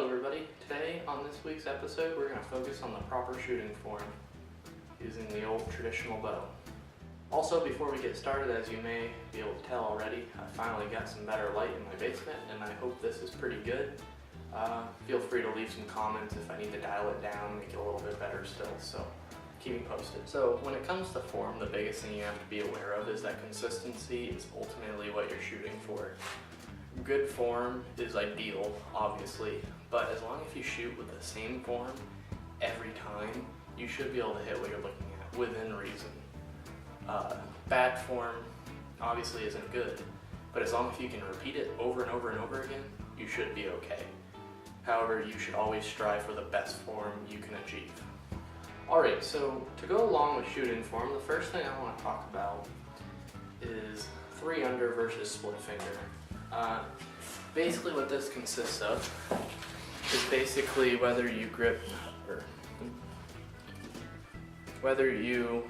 everybody. Today on this week's episode we're going to focus on the proper shooting form using the old traditional bow. Also, before we get started, as you may be able to tell already, I finally got some better light in my basement and I hope this is pretty good. Feel free to leave some comments if I need to dial it down, make it a little bit better still, so keep me posted. So when it comes to form, the biggest thing you have to be aware of is that consistency is ultimately what you're shooting for. Good form is ideal, obviously, but as long as you shoot with the same form every time, you should be able to hit what you're looking at within reason. Bad form obviously isn't good, but as long as you can repeat it over and over and over again, you should be okay. However, you should always strive for the best form you can achieve. Alright, so to go along with shooting form, the first thing I want to talk about is 3-under versus split finger. Basically what this consists of is basically whether you grip or whether you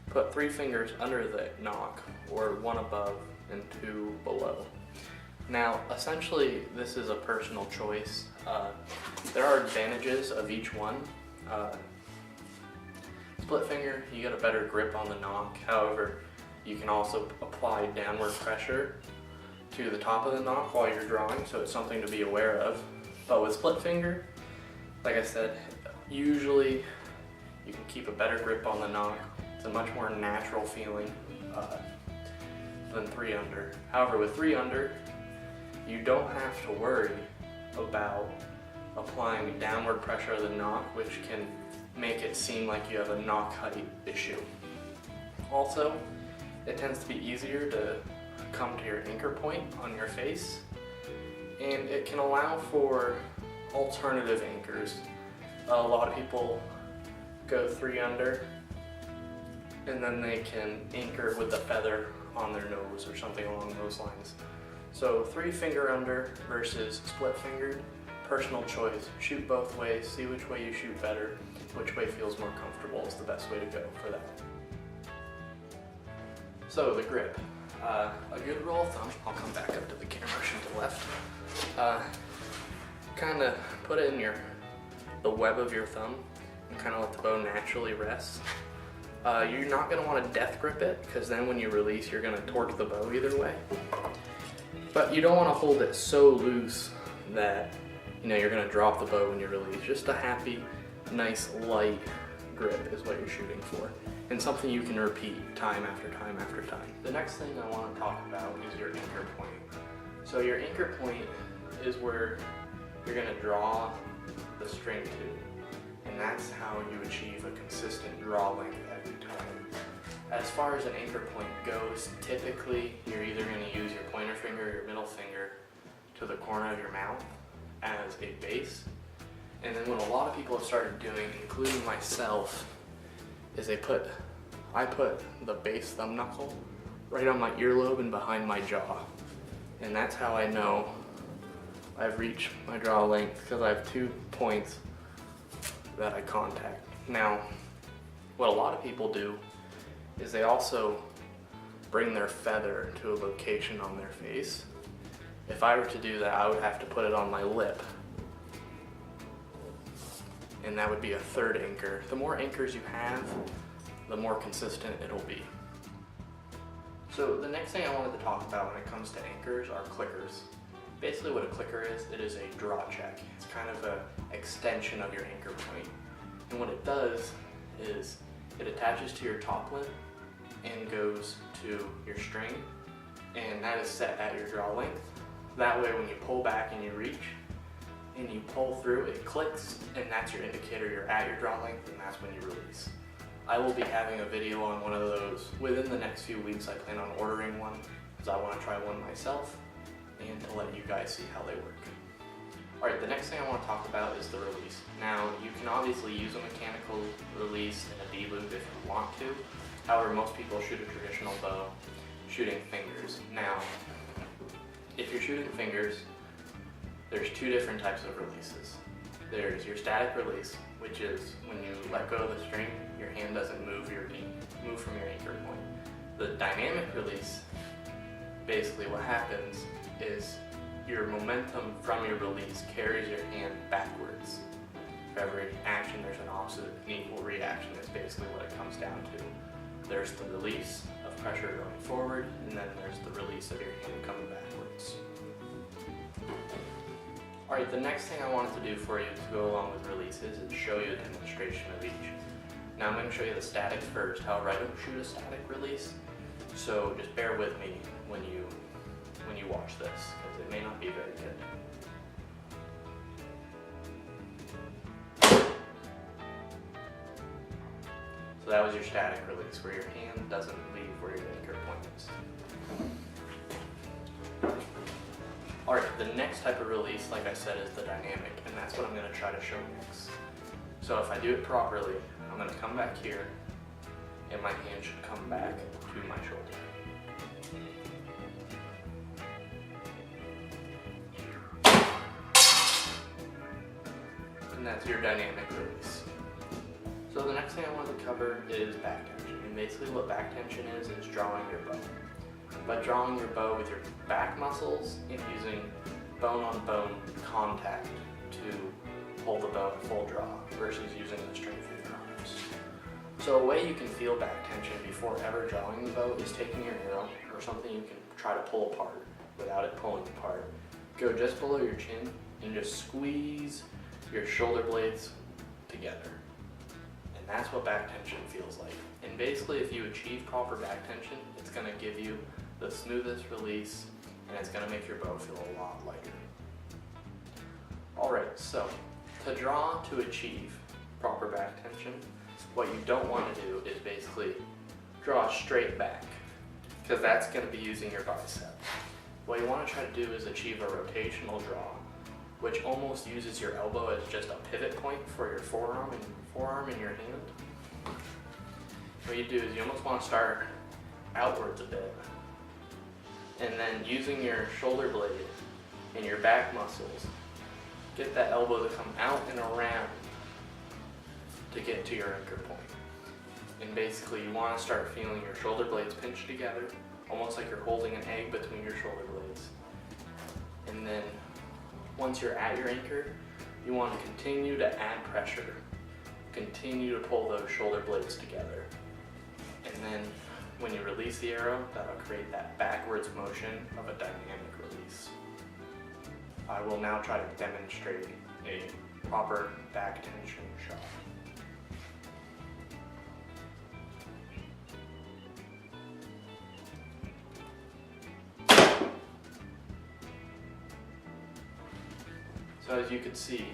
put 3 fingers under the knock or 1 above and 2 below. Now essentially this is a personal choice. There are advantages of each one. Split finger, you get a better grip on the knock. However, you can also apply downward pressure to the top of the knock while you're drawing, so it's something to be aware of. But with split finger, like I said, usually you can keep a better grip on the knock. It's a much more natural feeling than 3-under. However, with 3-under, you don't have to worry about applying downward pressure of the knock, which can make it seem like you have a knock height issue. Also, it tends to be easier to come to your anchor point on your face, and it can allow for alternative anchors. A lot of people go 3-under and then they can anchor with the feather on their nose or something along those lines. So 3-finger under versus split fingered, personal choice. Shoot both ways, see which way you shoot better, which way feels more comfortable is the best way to go for that. So the grip. A good rule of thumb, I'll come back up to the camera, shoot to the left. Kind of put it in the web of your thumb and kind of let the bow naturally rest. You're not going to want to death grip it, because then when you release you're going to torque the bow either way. But you don't want to hold it so loose that you're going to drop the bow when you release. Just a happy, nice, light grip is what you're shooting for, and something you can repeat time after time after time. The next thing I want to talk about is your anchor point. So your anchor point is where you're going to draw the string to, and that's how you achieve a consistent draw length every time. As far as an anchor point goes, typically you're either going to use your pointer finger or your middle finger to the corner of your mouth as a base. And then what a lot of people have started doing, including myself, is I put the base thumb knuckle right on my earlobe and behind my jaw. And that's how I know I've reached my draw length, because I have 2 points that I contact. Now, what a lot of people do is they also bring their feather to a location on their face. If I were to do that, I would have to put it on my lip, and that would be a 3rd anchor. The more anchors you have, the more consistent it'll be. So the next thing I wanted to talk about when it comes to anchors are clickers. Basically what a clicker is, it is a draw check. It's kind of an extension of your anchor point. And what it does is it attaches to your top lip and goes to your string, and that is set at your draw length. That way when you pull back and you reach and you pull through, it clicks, and that's your indicator you're at your draw length, and that's when you release. I will be having a video on one of those within the next few weeks. I plan on ordering one because I want to try one myself and to let you guys see how they work. Alright, the next thing I want to talk about is the release. Now, you can obviously use a mechanical release and a D-loop if you want to. However, most people shoot a traditional bow shooting fingers. Now, if you're shooting fingers, there's 2 different types of releases. There's your static release, which is when you let go of the string, your hand doesn't move from your anchor point. The dynamic release, basically what happens is your momentum from your release carries your hand backwards. For every action, there's an opposite and equal reaction. Is basically what it comes down to. There's the release of pressure going forward, and then there's the release of your hand coming backwards. Alright, the next thing I wanted to do for you to go along with releases is show you a demonstration of each. Now I'm going to show you the static first, how I don't shoot a static release. So just bear with me when you watch this, because it may not be very good. So that was your static release, where your hand doesn't leave where your anchor point is. Alright, the next type of release, like I said, is the dynamic, and that's what I'm going to try to show next. So if I do it properly, I'm going to come back here, and my hand should come back to my shoulder. And that's your dynamic release. So the next thing I want to cover is back tension. And basically what back tension is drawing your bow. By drawing your bow with your back muscles and using bone-on-bone contact to hold the bow in full draw versus using the strength of your arms. So a way you can feel back tension before ever drawing the bow is taking your arrow or something you can try to pull apart without it pulling apart. Go just below your chin and just squeeze your shoulder blades together. And that's what back tension feels like. And basically if you achieve proper back tension, it's going to give you the smoothest release and it's going to make your bow feel a lot lighter. Alright, so to draw to achieve proper back tension, what you don't want to do is basically draw straight back, because that's going to be using your bicep. What you want to try to do is achieve a rotational draw, which almost uses your elbow as just a pivot point for your forearm and your hand. What you do is you almost want to start outwards a bit, and then using your shoulder blade and your back muscles, get that elbow to come out and around to get to your anchor point. And basically you want to start feeling your shoulder blades pinch together, almost like you're holding an egg between your shoulder blades. And then once you're at your anchor, you want to continue to add pressure. Continue to pull those shoulder blades together. And then when you release the arrow, that'll create that backwards motion of a dynamic release. I will now try to demonstrate a proper back tension shot. So as you can see,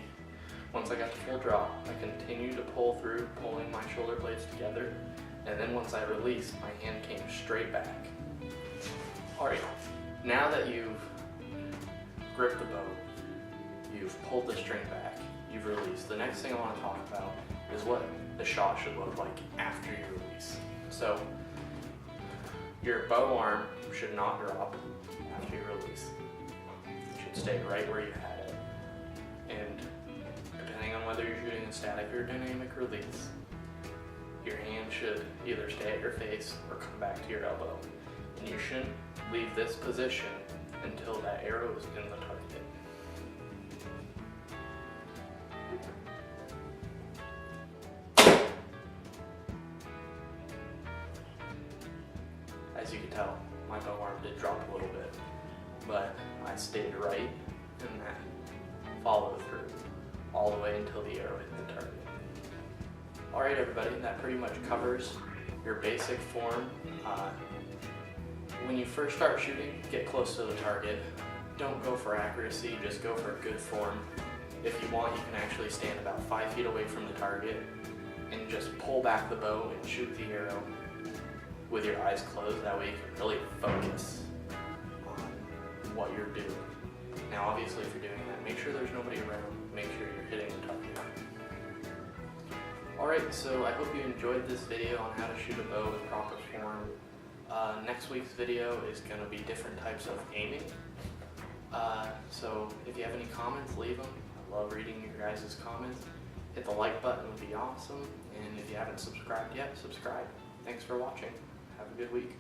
once I got to full draw, I continued to pull through, pulling my shoulder blades together, and then once I released, my hand came straight back. Alright, now that you've gripped the bow, you've pulled the string back, you've released, the next thing I want to talk about is what the shot should look like after you release. So, your bow arm should not drop after you release. It should stay right where you had it. And depending on whether you're shooting a static or dynamic release, your hand should either stay at your face or come back to your elbow. And you shouldn't leave this position until that arrow is in the target. As you can tell, my bow arm did drop a little bit, but I stayed right in that follow through all the way until the arrow hit the target. Alright everybody, that pretty much covers your basic form. When you first start shooting, get close to the target. Don't go for accuracy, just go for good form. If you want, you can actually stand about 5 feet away from the target and just pull back the bow and shoot the arrow with your eyes closed. That way you can really focus on what you're doing. Now obviously if you're doing that, make sure there's nobody around. Make sure you're hitting the target. Alright, so I hope you enjoyed this video on how to shoot a bow with proper form. Next week's video is going to be different types of aiming. So if you have any comments, leave them. I love reading your guys' comments. Hit the like button would be awesome. And if you haven't subscribed yet, subscribe. Thanks for watching. Have a good week.